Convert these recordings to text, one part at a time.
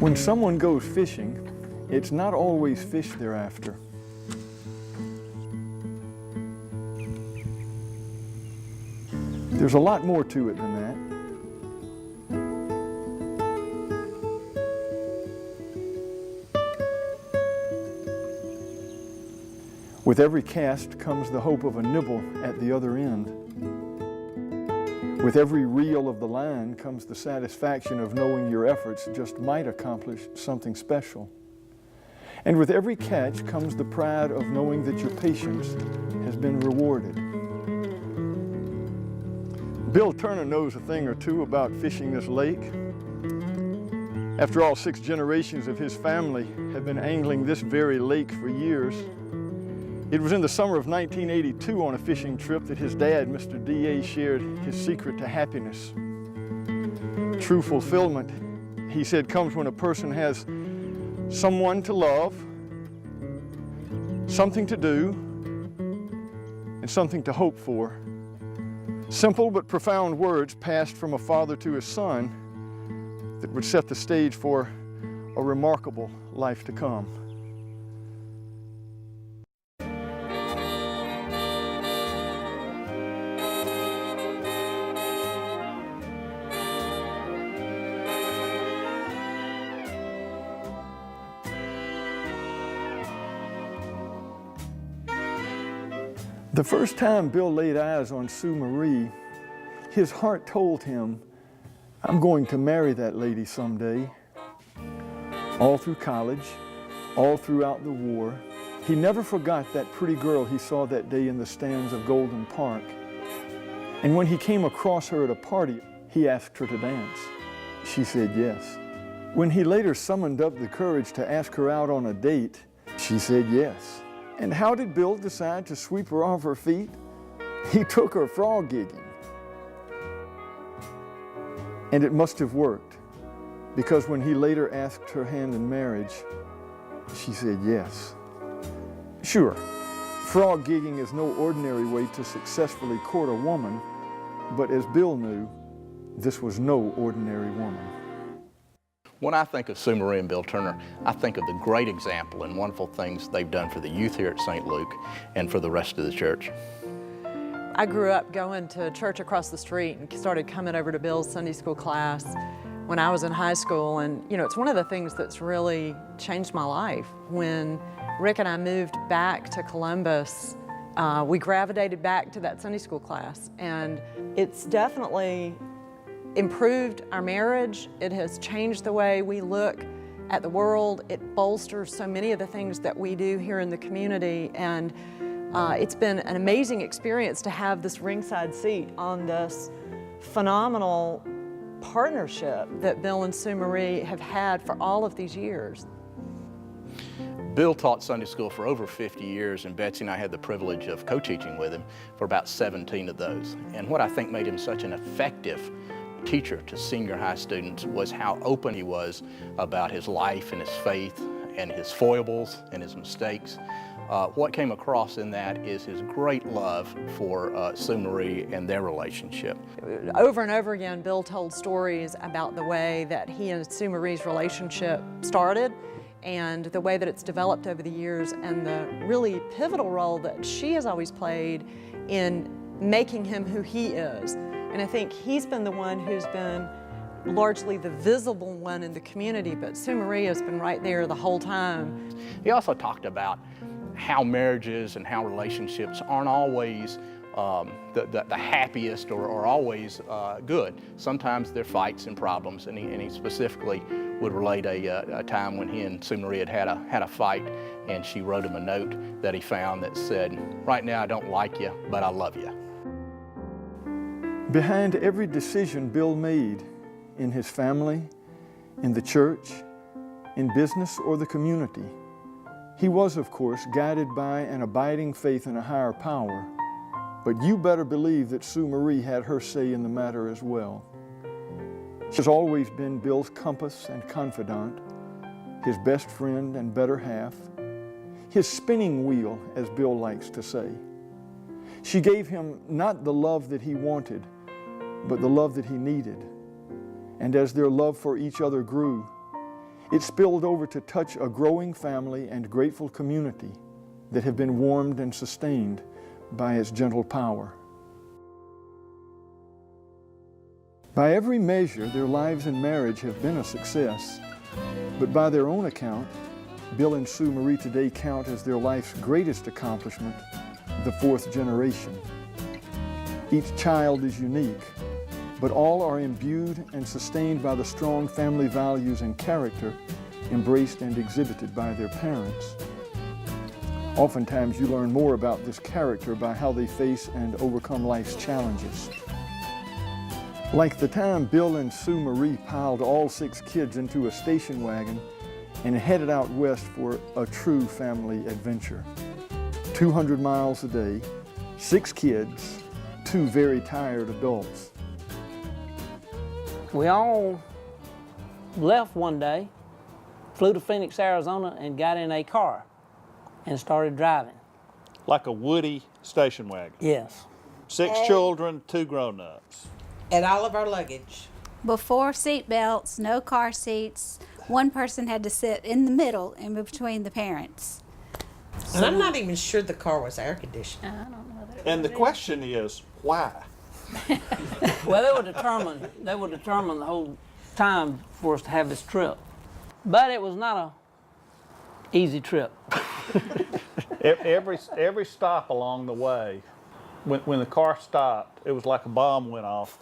When someone goes fishing, it's not always fish they're after. There's a lot more to it than that. With every cast comes the hope of a nibble at the other end. With every reel of the line comes the satisfaction of knowing your efforts just might accomplish something special. And with every catch comes the pride of knowing that your patience has been rewarded. Bill Turner knows a thing or two about fishing this lake. After all, 6 generations of his family have been angling this very lake for years. It was in the summer of 1982 on a fishing trip that his dad, Mr. D.A., shared his secret to happiness. True fulfillment, he said, comes when a person has someone to love, something to do, and something to hope for. Simple but profound words passed from a father to his son that would set the stage for a remarkable life to come. The first time Bill laid eyes on Sue Marie, his heart told him, I'm going to marry that lady someday. All through college, all throughout the war, he never forgot that pretty girl he saw that day in the stands of Golden Park. And when he came across her at a party, he asked her to dance. She said yes. When he later summoned up the courage to ask her out on a date, she said yes. And how did Bill decide to sweep her off her feet? He took her frog gigging. And it must have worked, because when he later asked her hand in marriage, she said yes. Sure, frog gigging is no ordinary way to successfully court a woman, but as Bill knew, this was no ordinary woman. When I think of Sue Marie and Bill Turner, I think of the great example and wonderful things they've done for the youth here at St. Luke and for the rest of the church. I grew up going to church across the street and started coming over to Bill's Sunday school class when I was in high school. And you know, it's one of the things that's really changed my life. When Rick and I moved back to Columbus, we gravitated back to that Sunday school class. And it's definitely improved our marriage. It has changed the way we look at the world. It bolsters so many of the things that we do here in the community. And it's been an amazing experience to have this ringside seat on this phenomenal partnership that Bill and Sue Marie have had for all of these years. Bill taught Sunday school for over 50 years, and Betsy and I had the privilege of co-teaching with him for about 17 of those. And what I think made him such an effective teacher to senior high students was how open he was about his life and his faith and his foibles and his mistakes. What came across in that is his great love for Sue Marie and their relationship. Over and over again, Bill told stories about the way that he and Sue Marie's relationship started and the way that it's developed over the years and the really pivotal role that she has always played in making him who he is. And I think he's been the one who's been largely the visible one in the community, but Sue Marie has been right there the whole time. He also talked about how marriages and how relationships aren't always the happiest or always good. Sometimes there are fights and problems, and he specifically would relate a time when he and Sue Marie had a fight, and she wrote him a note that he found that said, "Right now I don't like you, but I love you." Behind every decision Bill made in his family, in the church, in business, or the community, he was, of course, guided by an abiding faith in a higher power. But you better believe that Sue Marie had her say in the matter as well. She has always been Bill's compass and confidant, his best friend and better half, his spinning wheel, as Bill likes to say. She gave him not the love that he wanted, but the love that he needed. And as their love for each other grew, It spilled over to touch a growing family and grateful community that have been warmed and sustained by its gentle power. By every measure, their lives and marriage have been a success, but by their own account, Bill and Sue Marie today count as their life's greatest accomplishment, the fourth generation. Each child is unique, but all are imbued and sustained by the strong family values and character embraced and exhibited by their parents. Oftentimes you learn more about this character by how they face and overcome life's challenges. Like the time Bill and Sue Marie piled all 6 kids into a station wagon and headed out west for a true family adventure. 200 miles a day, 6 kids, 2 very tired adults. We all left one day, flew to Phoenix, Arizona, and got in a car and started driving. Like a Woody station wagon. Yes. 6 children, 2 grown-ups. And all of our luggage. Before seat belts, no car seats. One person had to sit in the middle in between the parents. And I'm not even sure the car was air conditioned. I don't know that. And the question is, why? Well, they were determined the whole time for us to have this trip. But it was not a easy trip. Every stop along the way, when the car stopped, it was like a bomb went off.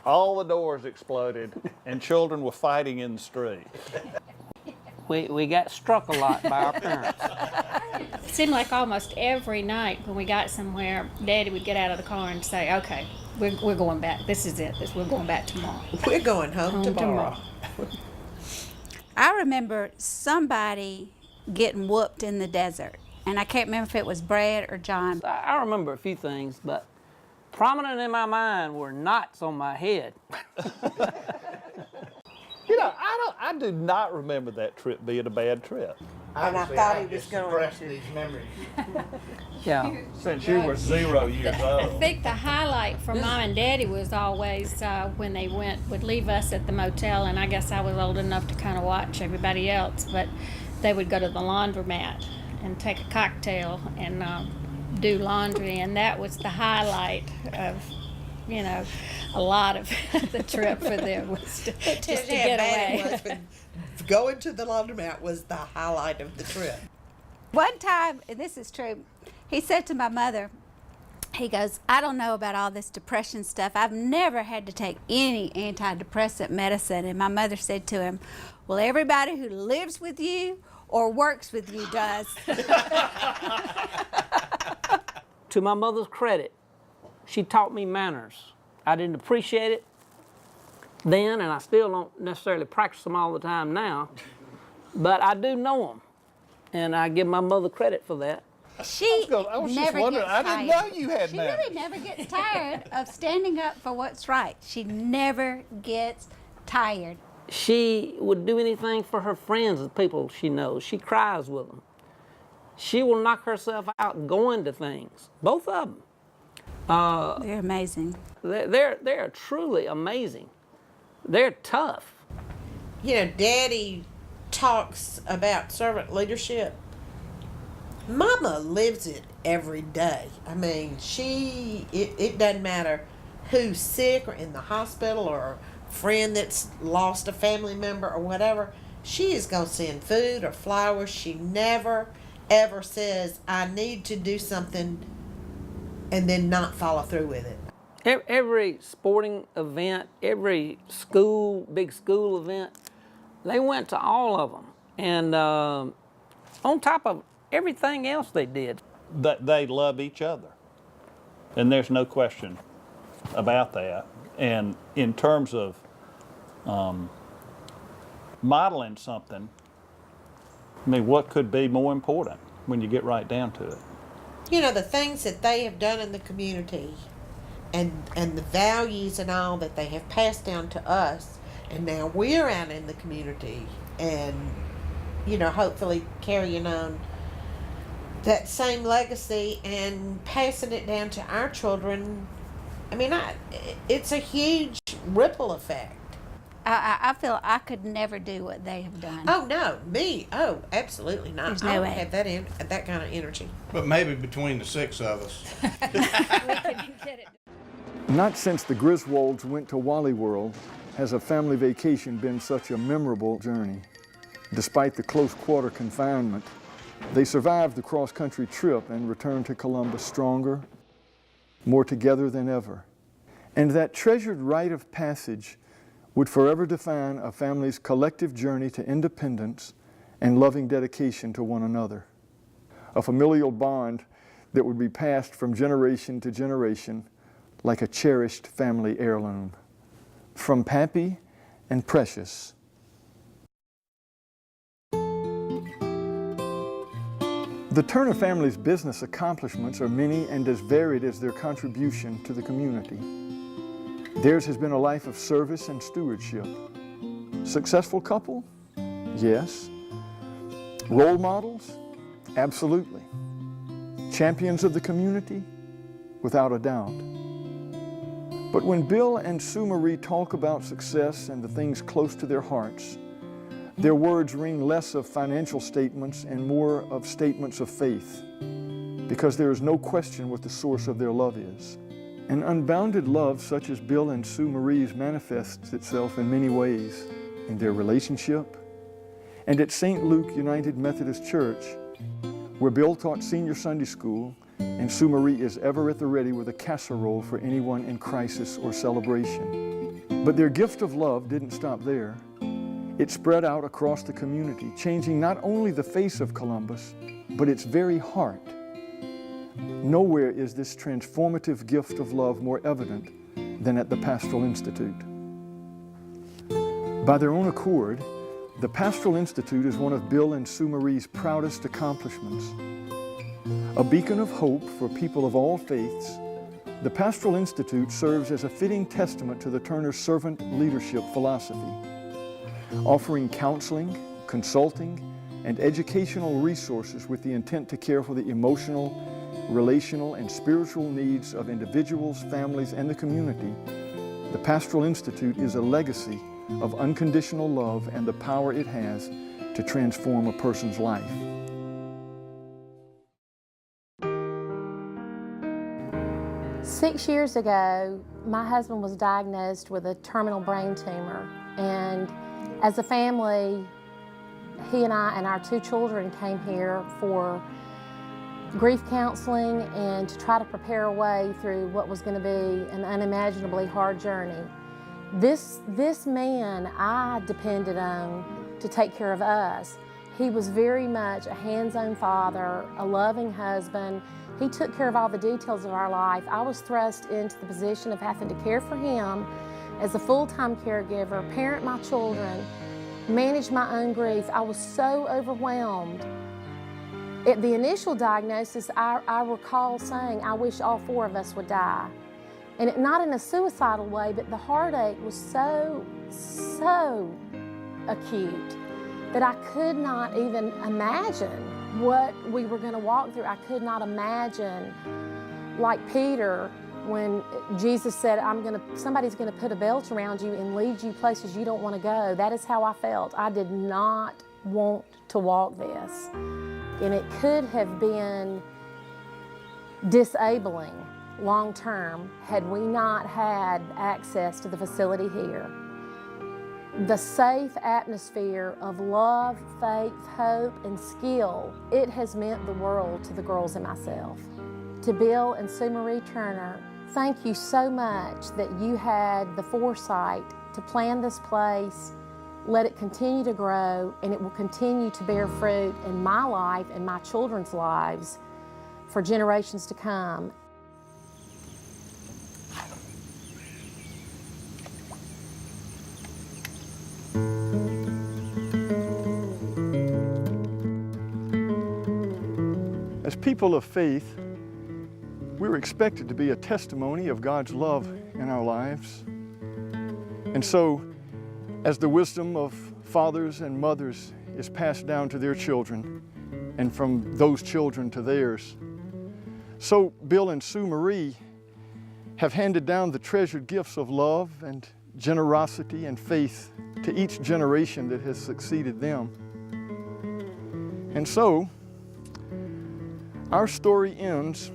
All the doors exploded, and children were fighting in the street. We got struck a lot by our parents. It seemed like almost every night when we got somewhere, Daddy would get out of the car and say, okay, we're going back. This is it. We're going back tomorrow. We're going home tomorrow. I remember somebody getting whooped in the desert, and I can't remember if it was Brad or John. I remember a few things, but prominent in my mind were knots on my head. You know, I do not remember that trip being a bad trip. And I thought he was going to. these memories. Yeah. Since you were 0 years I old. think the highlight for Mom and Daddy was always when they would leave us at the motel, and I guess I was old enough to kind of watch everybody else, but they would go to the laundromat and take a cocktail and do laundry, and that was the highlight of, a lot of the trip for them was just to get away. Going to the laundromat was the highlight of the trip. One time, and this is true, he said to my mother, he goes, I don't know about all this depression stuff. I've never had to take any antidepressant medicine. And my mother said to him, well, everybody who lives with you or works with you does. To my mother's credit, she taught me manners. I didn't appreciate it then, and I still don't necessarily practice them all the time now, but I do know them, and I give my mother credit for that. She I was just never wondering, gets I tired. didn't know you had She manners. really never gets tired of standing up for what's right. She never gets tired. She would do anything for her friends and people she knows. She cries with them. She will knock herself out going to things, both of them. They're amazing. They're truly amazing. They're tough. Daddy talks about servant leadership. Mama lives it every day. I mean, it doesn't matter who's sick or in the hospital or a friend that's lost a family member or whatever. She is going to send food or flowers. She never, ever says, I need to do something and then not follow through with it. Every sporting event, every big school event, they went to all of them. And on top of everything else they did. That they love each other. And there's no question about that. And in terms of modeling something, I mean, what could be more important when you get right down to it? The things that they have done in the community and the values and all that they have passed down to us, and now we're out in the community and, hopefully carrying on that same legacy and passing it down to our children. I mean, it's a huge ripple effect. I feel I could never do what they have done. Oh no, me? Oh, absolutely not. There's I no don't way. have that kind of energy. But maybe between the 6 of us. We could get it. Not since the Griswolds went to Wally World has a family vacation been such a memorable journey. Despite the close quarter confinement, they survived the cross-country trip and returned to Columbus stronger, more together than ever. And that treasured rite of passage would forever define a family's collective journey to independence and loving dedication to one another. A familial bond that would be passed from generation to generation like a cherished family heirloom. From Pappy and Precious. The Turner family's business accomplishments are many and as varied as their contribution to the community. Theirs has been a life of service and stewardship. Successful couple? Yes. Role models? Absolutely. Champions of the community? Without a doubt. But when Bill and Sue Marie talk about success and the things close to their hearts, their words ring less of financial statements and more of statements of faith, because there is no question what the source of their love is. An unbounded love such as Bill and Sue Marie's manifests itself in many ways in their relationship and at St. Luke United Methodist Church, where Bill taught senior Sunday school and Sue Marie is ever at the ready with a casserole for anyone in crisis or celebration. But their gift of love didn't stop there. It spread out across the community, changing not only the face of Columbus, but its very heart. Nowhere is this transformative gift of love more evident than at the Pastoral Institute. By their own accord, the Pastoral Institute is one of Bill and Sue Marie's proudest accomplishments. A beacon of hope for people of all faiths, the Pastoral Institute serves as a fitting testament to the Turner servant leadership philosophy, offering counseling, consulting, and educational resources with the intent to care for the emotional, relational, and spiritual needs of individuals, families, and the community. The Pastoral Institute is a legacy of unconditional love and the power it has to transform a person's life. Six years ago, my husband was diagnosed with a terminal brain tumor, and as a family, he and I and our 2 children came here for grief counseling and to try to prepare a way through what was going to be an unimaginably hard journey. This man I depended on to take care of us. He was very much a hands-on father, a loving husband. He took care of all the details of our life. I was thrust into the position of having to care for him as a full-time caregiver, parent my children, manage my own grief. I was so overwhelmed. At the initial diagnosis, I recall saying, I wish all 4 of us would die. And not in a suicidal way, but the heartache was so acute that I could not even imagine what we were going to walk through. I could not imagine, like Peter, when Jesus said, somebody's going to put a belt around you and lead you places you don't want to go. That is how I felt. I did not want to walk this. And it could have been disabling long term had we not had access to the facility here. The safe atmosphere of love, faith, hope, and skill, it has meant the world to the girls and myself. To Bill and Sue Marie Turner, thank you so much that you had the foresight to plan this place, let it continue to grow, and it will continue to bear fruit in my life and my children's lives for generations to come. As people of faith, we're expected to be a testimony of God's love in our lives. And so, as the wisdom of fathers and mothers is passed down to their children, and from those children to theirs, so Bill and Sue Marie have handed down the treasured gifts of love and generosity and faith to each generation that has succeeded them. And so, our story ends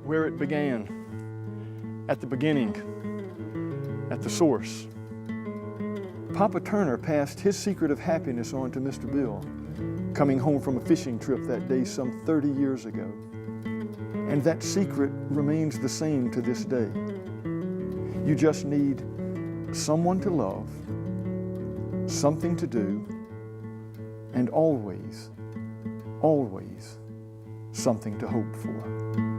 where it began, at the beginning, at the source. Papa Turner passed his secret of happiness on to Mr. Bill, coming home from a fishing trip that day some 30 years ago. And that secret remains the same to this day. You just need someone to love, something to do, and always, always something to hope for.